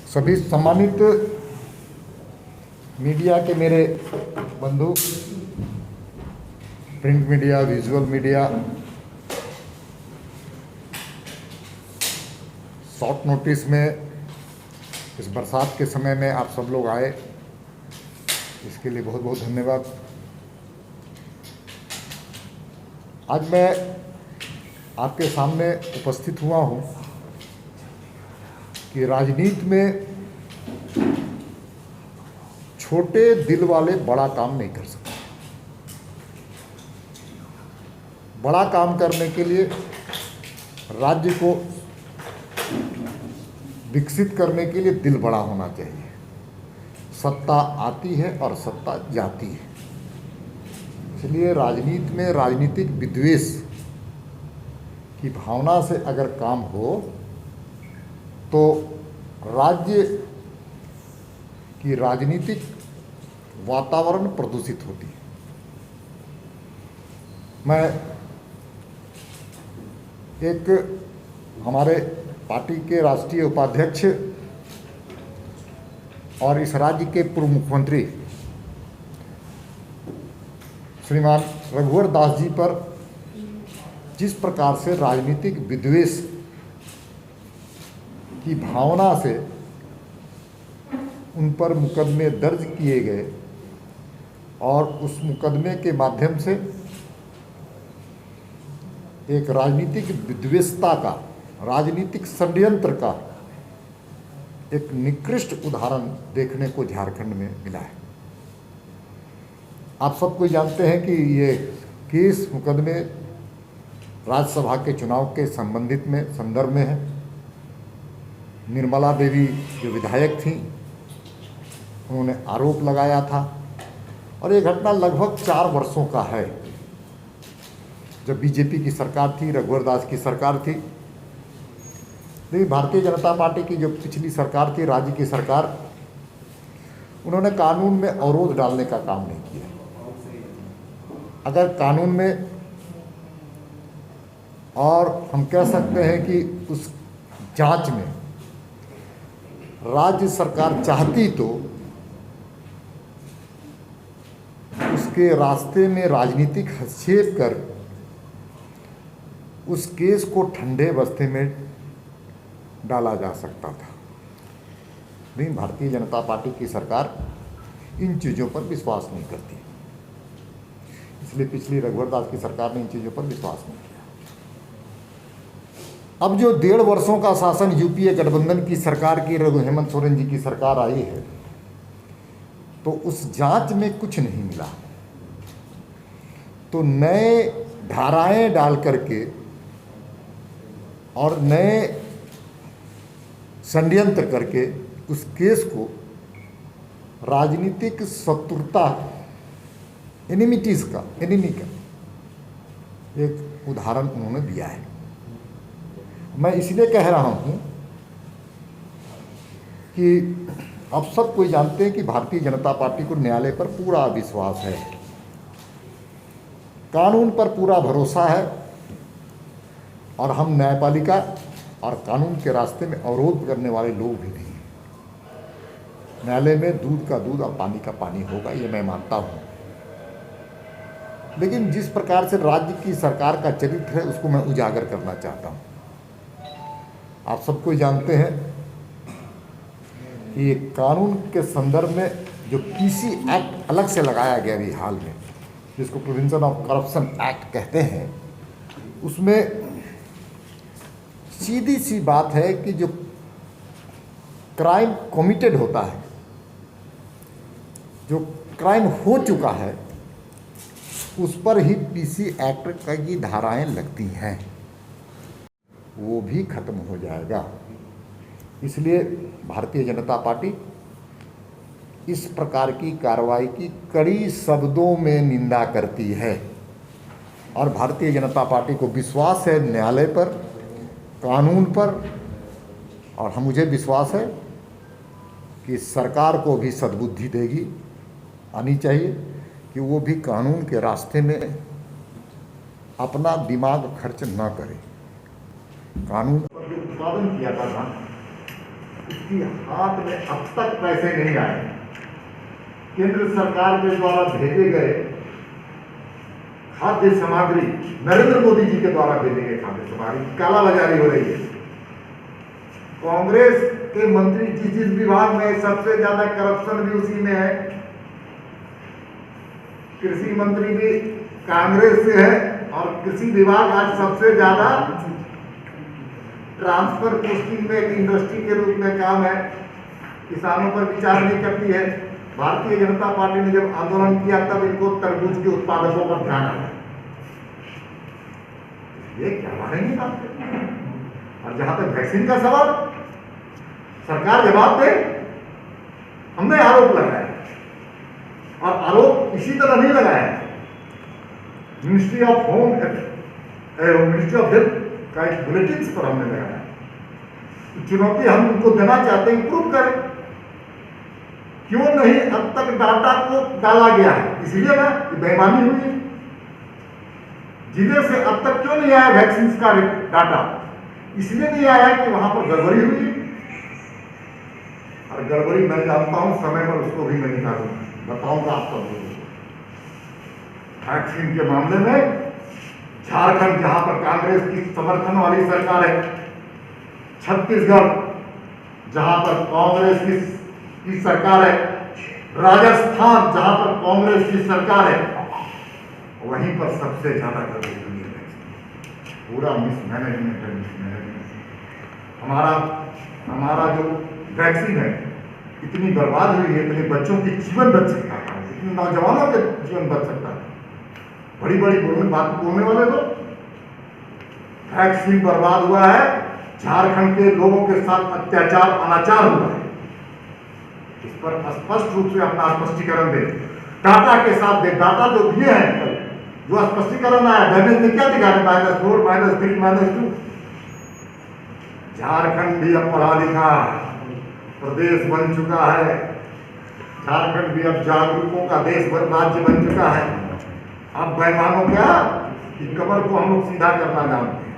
सभी सम्मानित मीडिया के मेरे बंधु, print media, visual media, short notice में इस बरसात के समय में आप सब लोग आए, इसके लिए बहुत बहुत धन्यवाद। आज मैं आपके सामने उपस्थित हुआ हूँ कि राजनीति में छोटे दिल वाले बड़ा काम नहीं कर सकते। बड़ा काम करने के लिए राज्य को विकसित करने के लिए दिल बड़ा होना चाहिए। सत्ता आती है और सत्ता जाती है, इसलिए राजनीति में राजनीतिक विद्वेष की भावना से अगर काम हो तो राज्य की राजनीतिक वातावरण प्रदूषित होती है। मैं एक हमारे पार्टी के राष्ट्रीय उपाध्यक्ष और इस राज्य के पूर्व मुख्यमंत्री श्रीमान रघुवर दास जी पर जिस प्रकार से राजनीतिक विद्वेष की भावना से उन पर मुकदमे दर्ज किए गए और उस मुकदमे के माध्यम से एक राजनीतिक विद्वेषता का, राजनीतिक षड्यंत्र का एक निकृष्ट उदाहरण देखने को झारखंड में मिला है। आप सबको जानते हैं कि ये केस मुकदमे राज्यसभा के चुनाव के संदर्भ में है। निर्मला देवी जो विधायक थी, उन्होंने आरोप लगाया था और ये घटना लगभग 4 वर्षों का है। जब बीजेपी की सरकार थी, रघुवर दास की सरकार थी, लेकिन भारतीय जनता पार्टी की जो पिछली सरकार थी, राज्य की सरकार, उन्होंने कानून में अवरोध डालने का काम नहीं किया। अगर कानून में, और हम कह सकते हैं कि उस जांच में राज्य सरकार चाहती तो उसके रास्ते में राजनीतिक हस्तक्षेप कर उस केस को ठंडे बस्ते में डाला जा सकता था। लेकिन भारतीय जनता पार्टी की सरकार इन चीज़ों पर विश्वास नहीं करती, इसलिए पिछली रघुवर दास की सरकार ने इन चीज़ों पर विश्वास नहीं किया। अब जो 1.5 वर्षों का शासन यूपीए गठबंधन की सरकार की, हेमंत सोरेन जी की सरकार आई है, तो उस जांच में कुछ नहीं मिला। तो नए धाराएं डाल करके और नए षड्यंत्र करके उस केस को राजनीतिक शत्रुता, एनिमी का एक उदाहरण उन्होंने दिया है। मैं इसलिए कह रहा हूं कि अब सब कोई जानते हैं कि भारतीय जनता पार्टी को न्यायालय पर पूरा विश्वास है, कानून पर पूरा भरोसा है, और हम न्यायपालिका और कानून के रास्ते में अवरोध करने वाले लोग भी नहीं हैं। न्यायालय में दूध का दूध और पानी का पानी होगा, ये मैं मानता हूँ। लेकिन जिस प्रकार से राज्य की सरकार का चरित्र है, उसको मैं उजागर करना चाहता हूँ। आप सबको जानते हैं कि कानून के संदर्भ में जो पीसी एक्ट अलग से लगाया गया अभी हाल में, जिसको प्रिवेंशन ऑफ करप्शन एक्ट कहते हैं, उसमें सीधी सी बात है कि जो क्राइम कमिटेड होता है, जो क्राइम हो चुका है, उस पर ही पीसी एक्ट की धाराएं लगती हैं, वो भी खत्म हो जाएगा। इसलिए भारतीय जनता पार्टी इस प्रकार की कार्रवाई की कड़ी शब्दों में निंदा करती है, और भारतीय जनता पार्टी को विश्वास है न्यायालय पर, कानून पर, और मुझे विश्वास है कि सरकार को भी सद्बुद्धि देगी आनी चाहिए कि वो भी कानून के रास्ते में अपना दिमाग खर्च न करे। कानून पर जो उत्पादन किया था, उसकी हाथ में अब तक पैसे नहीं आए। केंद्र सरकार के द्वारा भेजे गए खाद्य सामग्री, नरेंद्र मोदी जी के द्वारा भेजे गए खाद्य सामग्री कालाबाजारी हो रही है। कांग्रेस के मंत्री जिस विभाग में सबसे ज्यादा करप्शन भी उसी में है। कृषि मंत्री भी कांग्रेस से है और कृषि विभाग आज सबसे ज्यादा ट्रांसफर पोस्टिंग में एक इंडस्ट्री के रूप में काम है। किसानों पर विचार नहीं करती है। भारतीय जनता पार्टी ने जब आंदोलन किया तब इनको तरबूज के उत्पादकों पर ध्यान आया। ये क्या मानेंगे बात? और जहां तक वैक्सीन का सवाल, सरकार जवाब दे। हमने आरोप लगाया और आरोप इसी तरह नहीं लगाया। Ministry of home ministry of health का एक बुलेटिन पर हमने लगाया। तो चुनौती हम उनको देना चाहते हैं, प्रूव करें क्यों नहीं अब तक डाटा को डाला गया है। इसलिए ना बेईमानी हुई। जिले से अब तक क्यों नहीं आया वैक्सीन का डाटा? इसलिए नहीं आया कि वहां पर गड़बड़ी हुई। और गड़बड़ी मैं जानता हूं, समय पर उसको भी मैं निकालूंगा, बताऊंगा आप सबको। वैक्सीन के मामले में झारखंड जहां पर कांग्रेस की समर्थन वाली सरकार है, छत्तीसगढ़ जहां पर कांग्रेस की सरकार है, राजस्थान जहां पर कांग्रेस की सरकार है, वहीं पर सबसे ज्यादा गड़बड़ी हुई है। पूरा मिसमैनेजमेंट है, मिसमैनेजमेंट। हमारा जो वैक्सीन है इतनी बर्बाद हुई है, इतने बच्चों की जीवन बच सकता है, इतने नौजवानों के जीवन बच सकता है। बड़ी बड़ी बात बोलने वाले लोग। वैक्सीन बर्बाद हुआ है, झारखंड के लोगों के साथ अत्याचार अनाचार हुआ है। इस पर स्पष्ट रूप से अपना स्पष्टीकरण दे, डाटा के साथ दे। डाटा जो दिए हैं, जो स्पष्टीकरण आया, डैमेज में क्या दिखा रहे? -4, -3, -2। झारखंड भी अब पढ़ा लिखा प्रदेश बन चुका है। झारखंड भी अब जागरूकों का देश राज्य बन चुका है। अब बेईमानों क्या कि कमर को हम लोग सीधा करना जानते हैं।